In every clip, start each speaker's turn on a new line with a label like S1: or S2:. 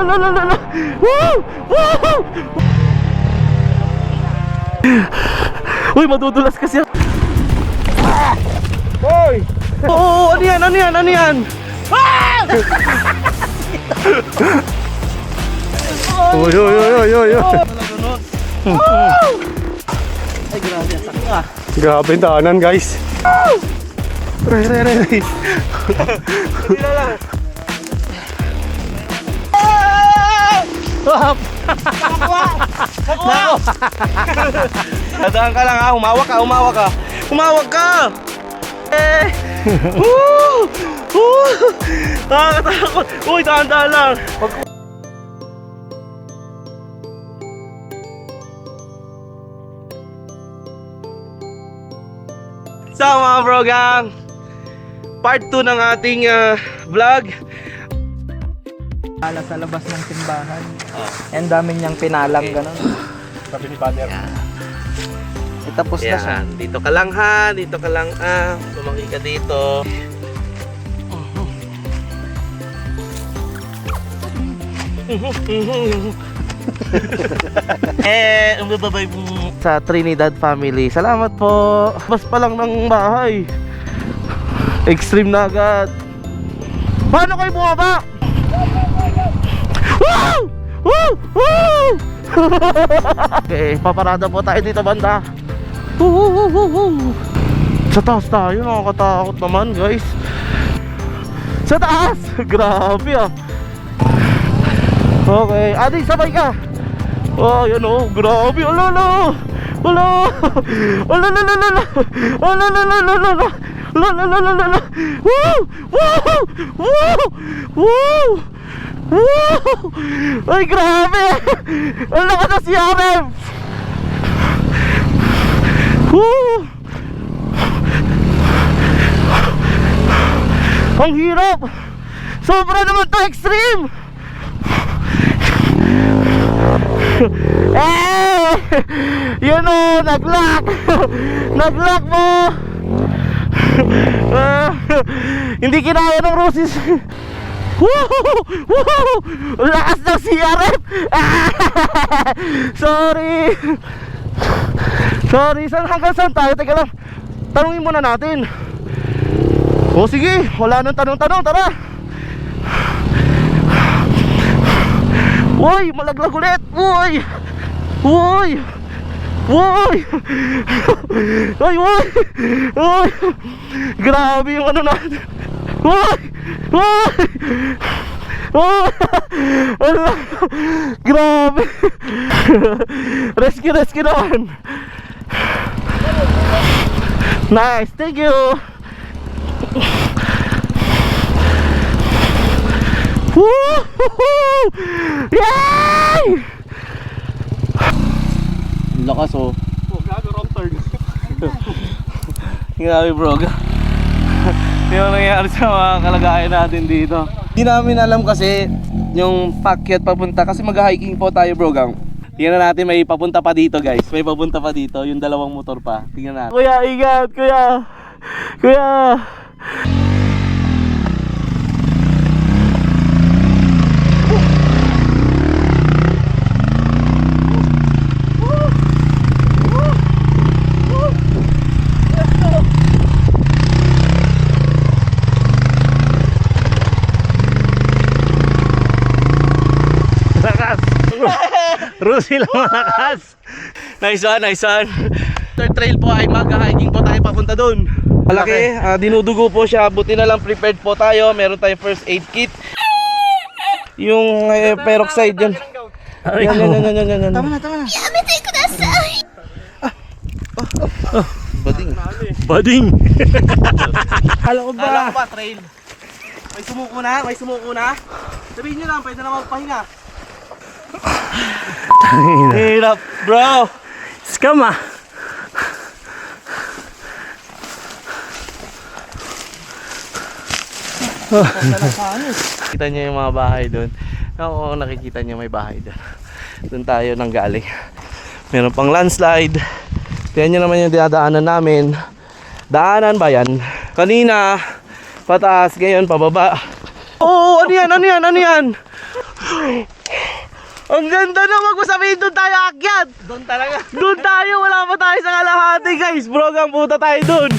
S1: Lalalala. Woo! Woo! Uy, madudulas kasi. Hoy! Oo, ano yan? Ano yan? Ano yan? Ah! Uy, uy, uy, uy, uy. Ay, grabe, ang sakit ah.
S2: Grabe yung daanan, guys.
S1: Re. Hindi na lang. Nakuha! Dadaan ka lang ha, humawak ka, humawak ka. Humawak ka! Eh! Woo! Woo! Nakakatakot! Uy, dahan-dahan lang! So mga bro gang, part 2 ng ating vlog.
S3: Ala sa labas ng simbahan. Ang dami niyang pinalang ganun.
S2: Sabi ni Father.
S3: Tapos na siya.
S1: Yan, dito ka lang ha, dito ka lang lumaki ka dito. Umababay po sa Trinidad family. Salamat po. Bas pa lang ng bahay. Extreme na agad. Paano kayo bumaba? Woo! Woo! Woo! Okay, paparada po tayo dito banda. Sa taas tayo, nakakatakot naman guys. Sa taas! Grabe ah. Okay, Adi, sabay ka. Oh, yan oh, grabe. Alala. Ala. Alala. Alala. Alala. Woo! Woo! Woo! Woo! Woo! Ay, grabe. Ang lakas na si Arem. Woo! Ang hirap. Sobra naman to, extreme. Eh! Yun o, nag-lock! Nag-lock mo! Hindi kinaya ng Roses. Woo! Woo! Lakas ng CRF! Sorry! Sorry, hanggang saan tayo? Teka lang, tanungin muna natin. O sige, wala nang tanong-tanong, tara! Uy, malaglag ulit! Uy! Uy! Uy! Uy! Uy! Uy! Grabe yung ano natin! Uy! Uy! Uy! Grabe! Rescue naman! Nice! Thank you! Woohoo! Yay! Lakas oh.
S2: Oh, gago, wrong turn.
S1: Grabe bro. Yung nangyayari sa mga kalagayan natin dito. Hindi namin alam kasi yung paakyat papunta kasi mag-hiking po tayo bro gang. Tingnan natin, may papunta pa dito guys. May papunta pa dito, yung dalawang motor pa. Tingnan natin. Kuya, ingat kuya. Kuya. Rusi lang malakas. Nice one, nice one. Third trail po ay mag-hiking po tayo papunta doon. Malaki, dinudugo po siya. Buti na lang prepared po tayo. Meron tayong first aid kit. Yung peroxide yan. Yan.
S3: Tama na.
S4: Yamete kudasai.
S1: Bading.
S3: Kala ko
S1: Kala ko
S3: ba?
S1: ba trail? May sumuko na. Sabihin nyo lang, pwede na magpahinga. Hirap bro.
S3: Scam ah.
S1: Kita nyo yung mga bahay doon. Oo, nakikita nyo may bahay doon. Doon tayo nang galing. Meron pang landslide. Tingnan nyo naman yung dinadaanan namin. Daanan ba yan? Kanina pataas, ngayon pababa. Oo, ano yan? Ang ganda na, wag mo sabihin doon tayo akyat.
S3: Doon talaga.
S1: Doon tayo, wala pa tayo sa kalahati guys. Brogang puta tayo doon.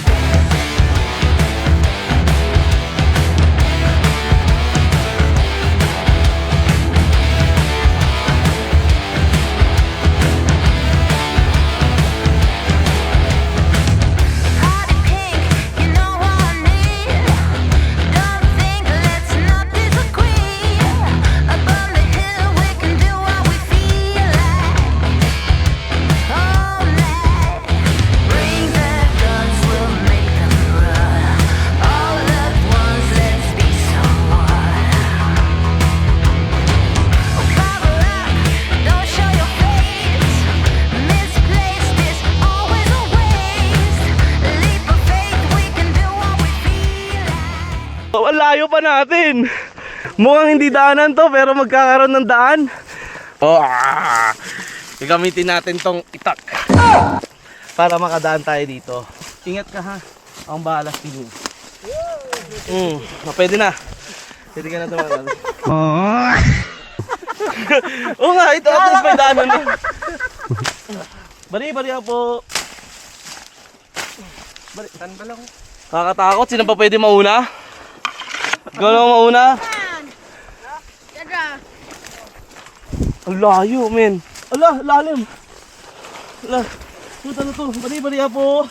S1: Ang layo pa natin. Mukhang hindi daanan to pero magkakaroon ng daan. Gagamitin natin tong itak para makadaan tayo dito. Ingat ka ha. Ang balas din. Pwede na. Pwede ka na tumagal. Oo nga, ito at least may daanan din. Bari po.
S3: Tan ba lang?
S1: Kakatakot, sino pa pwede mauna? Ikaw lang mauna. Ang layo, men. Ala, lalim. Ala, puta na to. Bari po.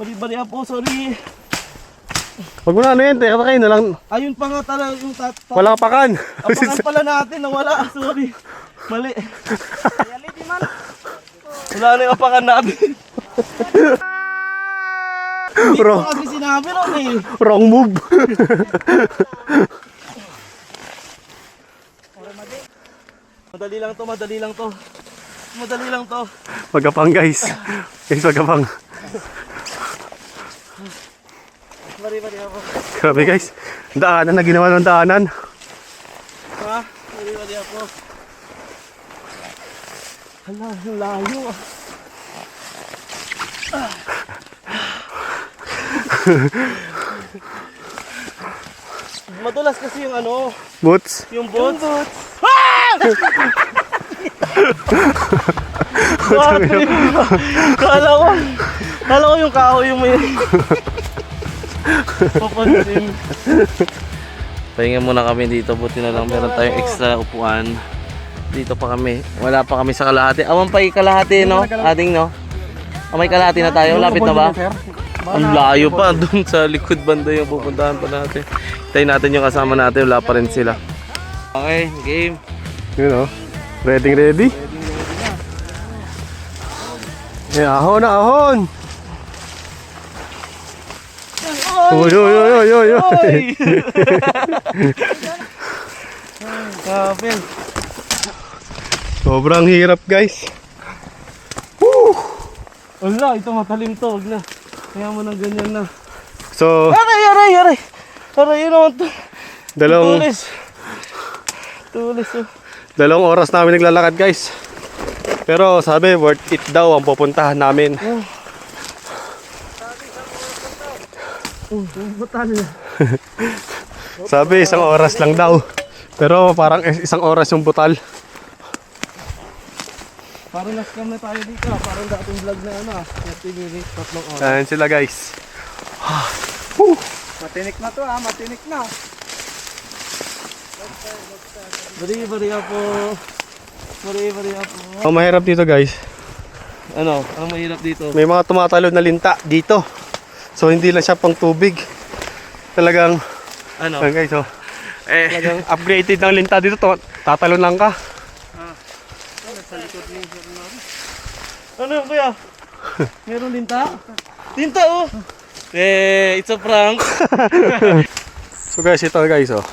S1: Bari po, sorry.
S2: Huwag mo na ano yun, teka kayo na lang.
S1: Ayun pa nga talaga yung
S2: Wala pakan.
S1: apakan pala natin, nawala. Sorry. Mali. Wala na yung apakan natin. Hindi ko kasi sinabi ron eh.
S2: Wrong move.
S1: Madali lang to.
S2: Magapang guys. Guys, magapang.
S1: Bari ako.
S2: Grabe guys. Daanan na ginawa ng daanan.
S1: Ha? Bari ako. Hala, ang layo ah. Madulas kasi yung ano,
S2: Boots.
S1: yung boots. Ah! Kala ko yung kahoy yung may papansin. Pahinga muna kami dito, buti na lang meron tayong extra upuan. Dito pa kami, wala pa kami sa kalahati. Awan pa yung kalahati no, ating no. May kalahati na tayo, lapit na ba? Ang layo pa, doon sa likod banda yung pupuntahan pa natin. Hintayin natin yung kasama natin, wala pa rin sila. Okay, game.
S2: Yun o. Ready? Eh, ahon na ahon. Oy.
S1: Kapil.
S2: Sobrang hirap guys.
S1: Wala, ito matalim to, wag na. Kaya mo nang ganyan na.
S2: So,
S1: Aray! Aray, yun naman to. Tulis oh.
S2: 2 oras namin naglalakad guys. Pero sabi worth it daw ang pupuntahan namin.
S1: Butal.
S2: Sabi 1 oras lang daw. Pero parang 1 oras yung butal.
S1: Parang na-scam na tayo dito. Parang dating vlog na ano. 30 minutes, 3 oras.
S2: Ayan sila guys.
S3: Matinik na to matinik na.
S1: Bari ako.
S2: Ang mahirap dito guys,
S1: Ano? Ang mahirap dito?
S2: may mga tumatalon na linta dito. So hindi lang siya pang tubig. Talagang,
S1: Ano?
S2: ayan guys oh. Talagang upgraded ng linta dito. Tatalon lang ka.
S1: Ano yun kuya? Meron linta? Tinta oh! It's a prank.
S2: So guys, ito guys oh.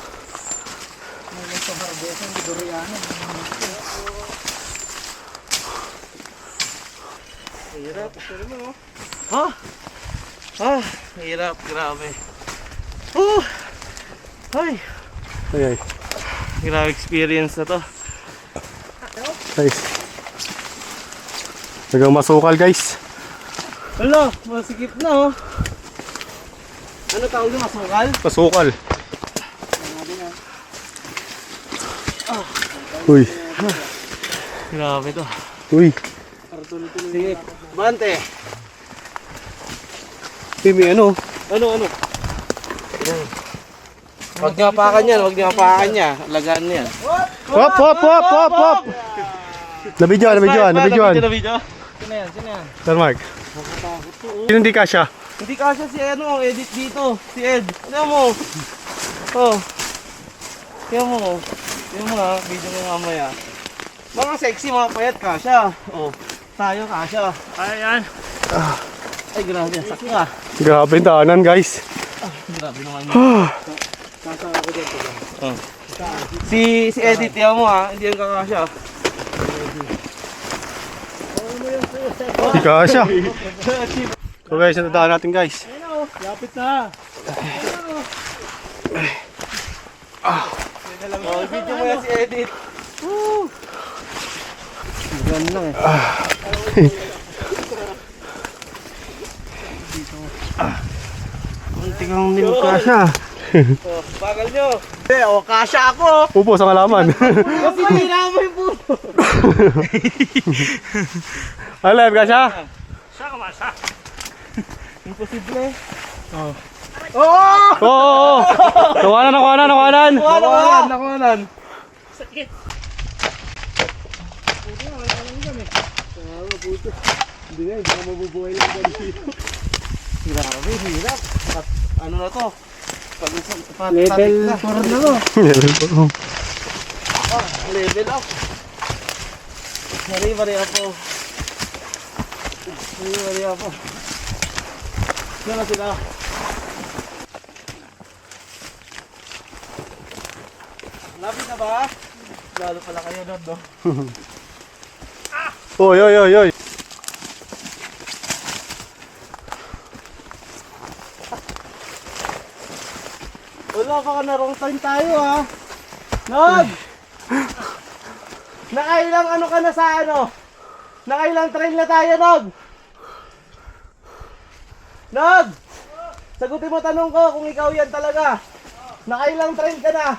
S1: Hirap. Hirap. Grabe. Ay.
S2: Ay.
S1: Grabe experience na to.
S2: Guys. Talagang masukal guys.
S1: Hala, masikip na oh. Ano tawag yung masukal?
S2: Masukal. Uy.
S1: Grabe to.
S2: Uy.
S1: Sige, bante.
S2: May ano?
S1: Ano? Huwag niyo hapakan yan, huwag niyo hapakan niya. Alagaan niya.
S2: Hop! Nabidyoan.
S1: Nabidyo.
S3: Sino yan?
S2: Sir Mark. Sino hindi kasya?
S1: Hindi kasya si edit dito. Si Ed. Ano mo? Oh. Tingnan mo. Tingnan mo ha, video mo mamaya. Mga sexy, mga payat kasya. Oh, tayo kasya.
S3: Kaya yan.
S1: Ay, grabe. Sakto ka.
S2: Grabe yung daanan, guys.
S1: Grabe naman yun. Oh. Si Edit, tingnan mo ha. Hindi yung kakasya.
S2: Hindi kasya. So guys, ang daan natin, guys.
S3: Lapit na.
S1: Oh, video mo yan si Edit. Woo! Ganun lang eh. Munti kang kasya. Oh, bagal nyo. Kasya ako.
S2: Upo sa kalaman.
S1: Kasi hindi mo yung puso.
S2: Alam, kasya?
S1: Imposible.
S2: Oo! Nakuhanan!
S1: Nakuhanan. Grabe, hirap. Ano na to? Level 4 na to. Level up. Mari ako. Saan na sila? Lapit na ba? Lalo pala kayo doon, no?
S2: Oy!
S1: Wala, baka na wrong time tayo, ha? Nog! Nakailang ano ka na sa ano? Nakailang trail na tayo, Nog? Nog! Sagutin mo tanong ko kung ikaw yan talaga. Nakailang trail ka na?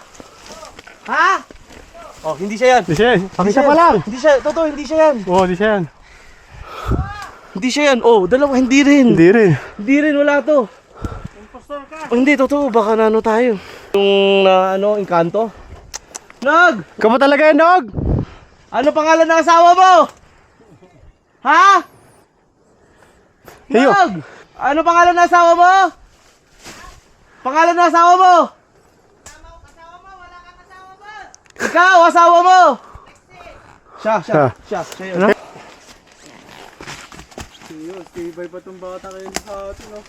S1: Ha? Oh, hindi siya yan.
S2: Di siya. Pakita pa lang.
S1: Hindi siya, totoo, hindi siya yan.
S2: Oo, di siya yan.
S1: Hindi siya yan. Oh, dalawa, hindi rin.
S2: Hindi rin.
S1: Hindi rin, wala to. Impostor ka. Oh, hindi, totoo, baka na ano tayo. Yung Encanto. Nog!
S2: Ikaw ba talaga yan, Nog?
S1: Ano pangalan ng asawa mo? Ha?
S2: Heyo.
S1: Nog! Ano pangalan ng asawa mo? Pangalan ng asawa mo? Ikaw, asawa mo? Siya yun.
S2: Ano?
S3: Tibay pa itong bata kayo sa atin, no?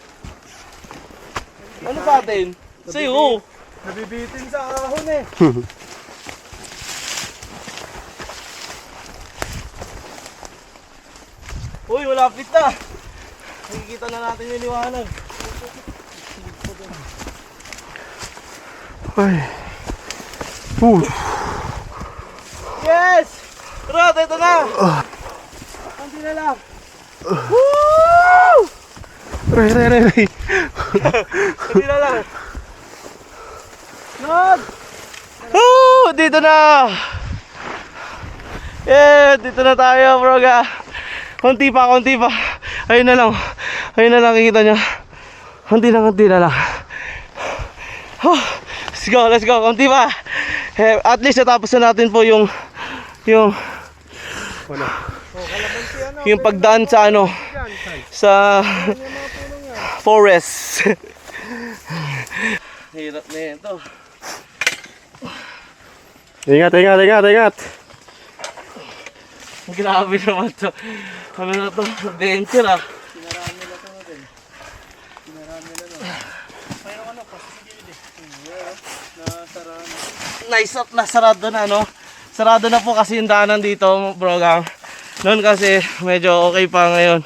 S1: Ano sa atin? Sa'yo.
S3: Nabibitin sa ahon eh.
S1: Uy, malapit na. Nakikita na natin yung liwanag.
S2: Ay.
S1: Yes! Rod, ito na! Kunti na lang. Woo!
S2: Ray.
S1: Kunti na lang. Rod! Woo! Dito na! Dito na tayo, broga. Kunti pa. Ayun na lang, kikita nyo. Kunti na lang. Let's go, kunti pa. At least natapos na natin po yung pagdaan sa sa forest. Hirap na ito.
S2: Ingat.
S1: Grabe naman to. Ano na to? Adventure ah. Nice up na, sarado na no. Sarado na po kasi yung daanan dito, bro gang. Noon kasi medyo okay pa, ngayon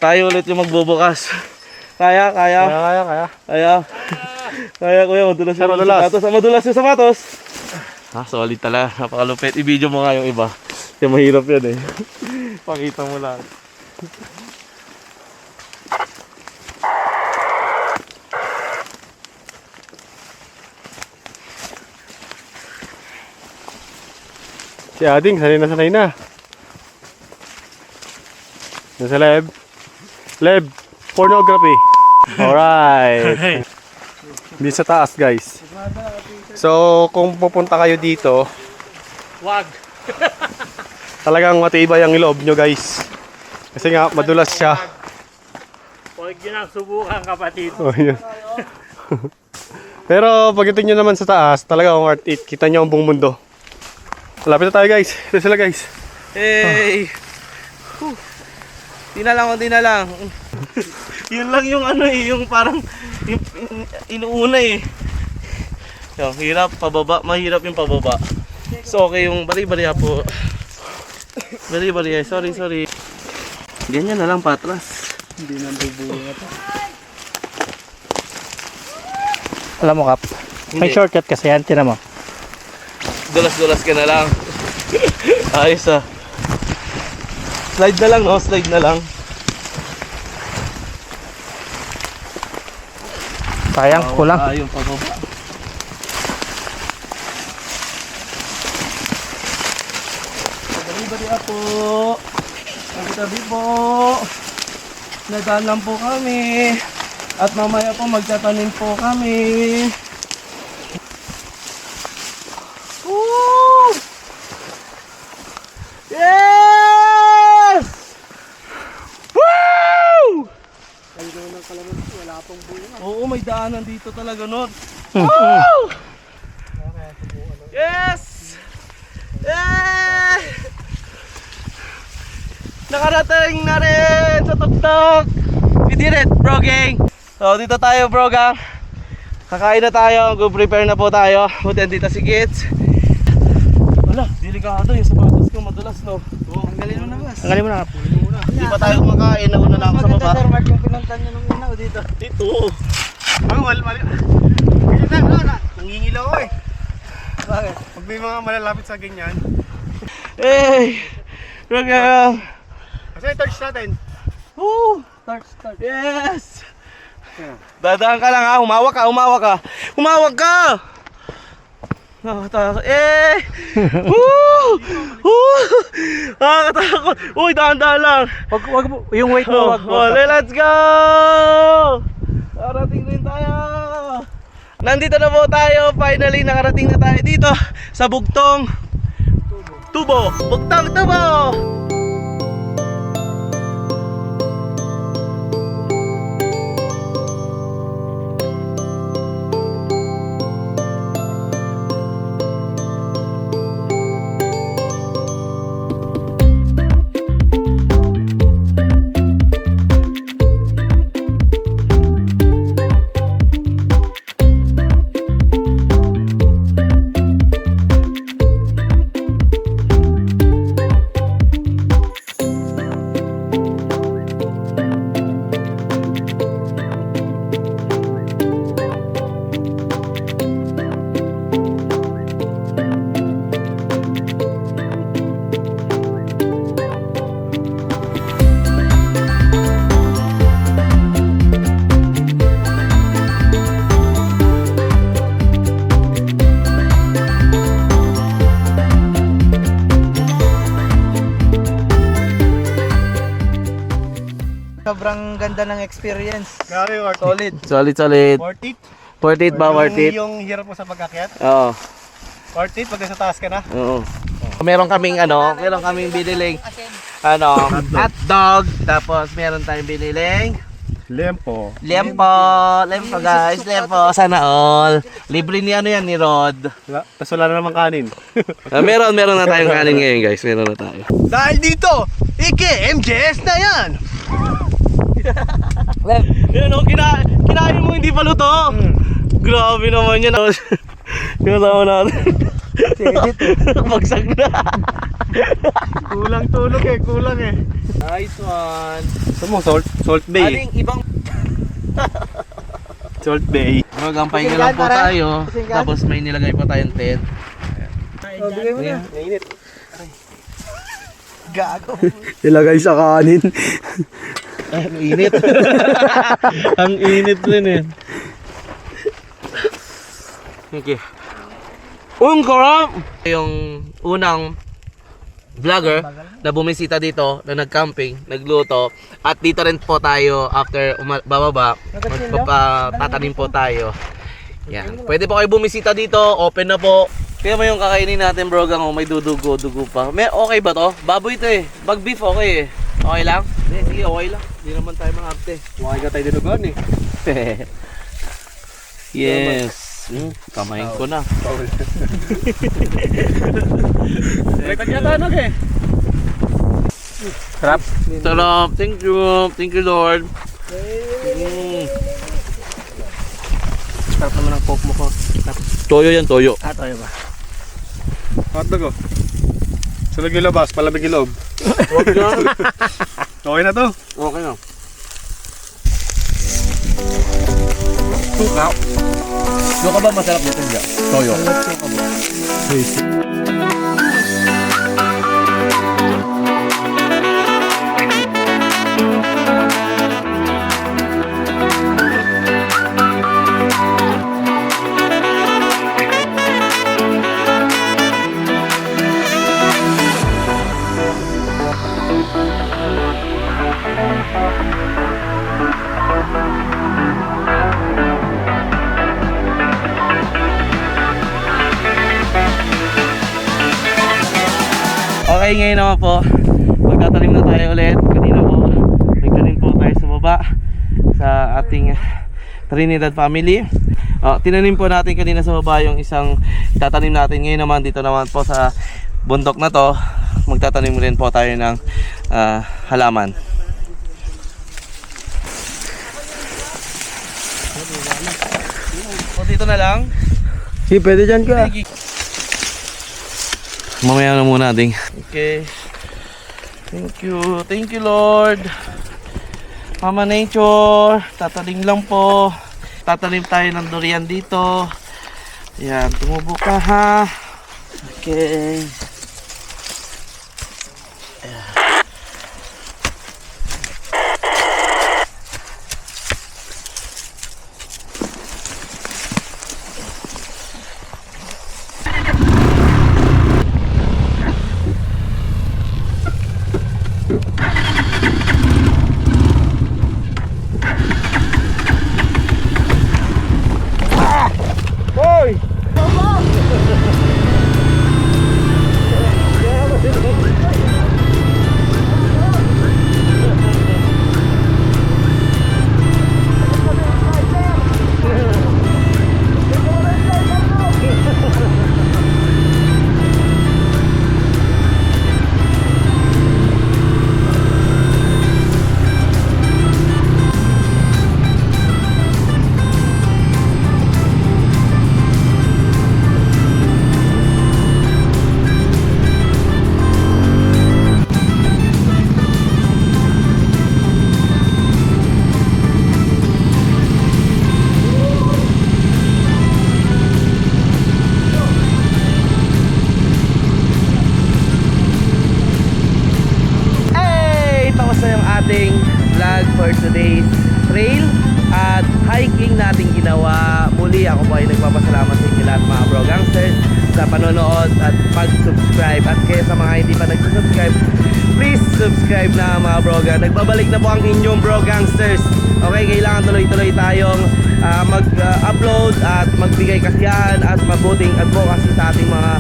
S1: tayo ulit yung magbubukas. Kaya kuya, madulas yung sapatos. Madulas yung sapatos. Solid talaga, napakalupit. I-video mo nga yung iba. Kasi mahirap yan eh. Pakita mo lang.
S2: Si Ading, sanay na sanay na. Nasa Leb. Leb, pornography. Alright. Di sa taas, guys. So, kung pupunta kayo dito,
S1: Wag.
S2: talagang matibay ang loob nyo, guys. Kasi nga, madulas siya.
S3: Huwag yun ang subukan, kapatid.
S2: Oh, yun. Pero pagdating nyo naman sa taas, talagang worth it. Kita nyo ang buong mundo. Malapit na tayo, guys. Ito sila, guys.
S1: Hey! Di na lang. Yun lang yung ano eh, yung parang yung inuuna eh. Yung hirap, pababa, mahirap yung pababa. So okay yung bali-bali po. Bali-bali, sorry. Ganyan na lang patras.
S3: Hindi nang bubuhay ito. Alam mo, Kap, may
S1: Hindi.
S3: shortcut kasi yan, tinan mo.
S1: Dulas-dulas ka na lang. Ayos ah. Slide na lang, no? Slide na lang.
S3: Sayang, kulang.
S1: Yung pababa. Bali-bali po. Tabi po. Nadaan lang po kami. At mamaya po magtatanim po kami. Woo! Yes! Woo! Oo, may daanan dito talaga, Nod. Woo! Yes! Yeah! Nakarating na rin sa tuktok. We did it, bro gang. So dito tayo, bro gang. Kakain na tayo, go-prepare na po tayo. Buti andito si Kids. Wala, delikado yung sapatos ko, madulas no. Tanggalin mo na, boss.
S3: Tanggalin mo na, Kap.
S1: Hindi pa tayo kumakain, nauna na ako sa baba.
S3: Sir Mark, yung pinuntan nyo nung inaw dito.
S1: Dito.
S2: Mali. Ganyan na. Nangingilaw ko eh.
S3: Bakit?
S2: Pag may mga malalapit sa ganyan.
S1: Hey! Bro gang.
S2: Kasi touch natin.
S1: Woo!
S3: Start.
S1: Yes! Dadaan ka lang ha, humawak ka. Humawak ka! Nakakatakot. Eh! Woo! Woo! Nakakatakot. Uy, dahan-dahan lang.
S3: Wag mo, yung weight mo, wag mo.
S1: Let's go! Nakarating din tayo. Nandito na po tayo. Finally, nakarating na tayo dito sa Bugtong Tubo. Bugtong Tubo!
S3: Sobrang ganda ng experience.
S2: Grabe, worth it.
S1: Solid.
S2: Worth it.
S1: Worth it ba? Worth it?
S2: Yung hirap mo sa pagkakyat.
S1: Oo.
S2: Worth it pag nasa taas ka na.
S1: Oo. Meron kaming biniling hot dog, tapos meron tayong biniling
S2: Lempo.
S1: lempo guys, lempo, sana all. Libre ni ni Rod.
S2: Tapos wala na namang kanin.
S1: Meron na tayong kanin ngayon guys, meron na tayo.
S2: Dahil dito, MJS na yan!
S1: Yan o, kinain mo hindi pa luto. Grabe naman yan. Kinasama natin. Bagsak na.
S2: Kulang tulog eh.
S1: Nice one.
S2: Ito mo, Salt Bay.
S1: Aling ibang
S2: Salt Bay.
S1: Magang pahinga lang po tayo. Tapos may nilagay pa tayong tent.
S3: Bigay mo na.
S2: Nainit.
S3: Gago.
S2: Ilagay sa kanin.
S1: Ang init. Ang init din eh. Okay. Karap! Yung unang vlogger na bumisita dito, na nag-camping, nagluto. At dito rin po tayo after bababa, magpapatanim po tayo. Yan. Pwede po kayo bumisita dito, open na po. Kaya mo yung kakainin natin bro, gang, may dudugo pa. Okay ba to? Baboy ito eh. Bag beef okay eh. Okay lang? Sige, okay lang. Hindi naman tayo mga arte.
S2: Wakay ka tayo dinugan eh.
S1: Yes. Kamain ko na.
S2: Kanya-tanog eh.
S3: Sarap.
S1: Sarap. Thank you. Thank you, Lord.
S3: Sarap naman ang coke mo ko.
S1: Toyo yan, toyo.
S3: Tayo ba?
S2: Hotdog oh. Sunog yung labas, palamig yung loob.
S1: Huwag yan.
S2: Okay na to.
S1: Okay na.
S3: Sukaw.
S1: Doon ka ba masarap dito dyan? Toyo. Okay, ngayon naman po, magtatanim na tayo ulit. Kanina po, nagtanim po tayo sa baba sa ating Trinidad family. Tinanim po natin kanina sa baba yung isang tatanim natin. Ngayon naman, dito naman po sa bundok na to, magtatanim rin po tayo ng halaman. So dito na lang.
S3: Si, pwede dyan ka.
S1: Mamaya na muna ding. Okay. Thank you. Thank you, Lord. Mama Nature, tatanim lang po. Tatanim tayo ng durian dito. Ayan, tumubo ka ha. Okay. ating vlog for today's trail at hiking natin ginawa. Muli ako po ay nagpapasalamat sa inyo lahat mga bro gangsters sa panonood at pag-subscribe. At kaya sa mga hindi pa nag-subscribe, please subscribe na mga bro gang. Nagbabalik na po ang inyong bro gangsters. Okay, kailangan tuloy-tuloy tayong mag-upload at magbigay kasiyahan at mabuting advocacy sa ating mga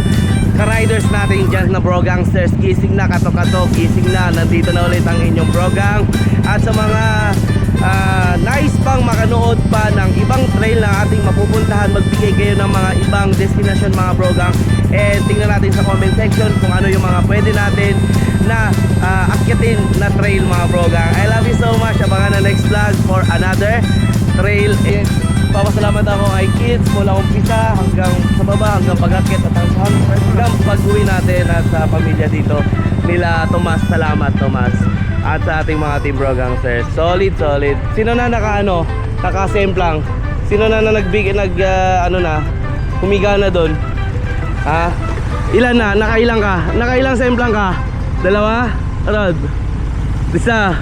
S1: ka-riders natin dyan na bro gangsters. Gising na, katok-katok, gising na, nandito na ulit ang inyong bro gang. At sa mga nais pang makanood pa ng ibang trail na ating mapupuntahan, magbigay kayo ng mga ibang destination mga bro gang, and tingnan natin sa comment section kung ano yung mga pwede natin na akyatin na trail mga bro gang. I love you so much. Abangan na next vlog for another trail. And papasalamat ako kay kids mula umpisa hanggang sa baba, hanggang pag-akit at hanggang pag-uwi natin at sa pamilya dito nila Tomas. Salamat Tomas. At sa ating mga team bro gangsters, solid. Sino na naka-semplang? Sino na humiga na doon? Ha? Ilan na? Nakailang ka? Nakailang semplang ka? Dalawa? Rod? Isa?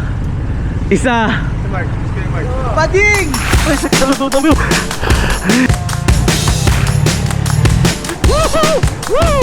S1: Pading! Ay, sakit ang luto mo. Woohoo! Woo!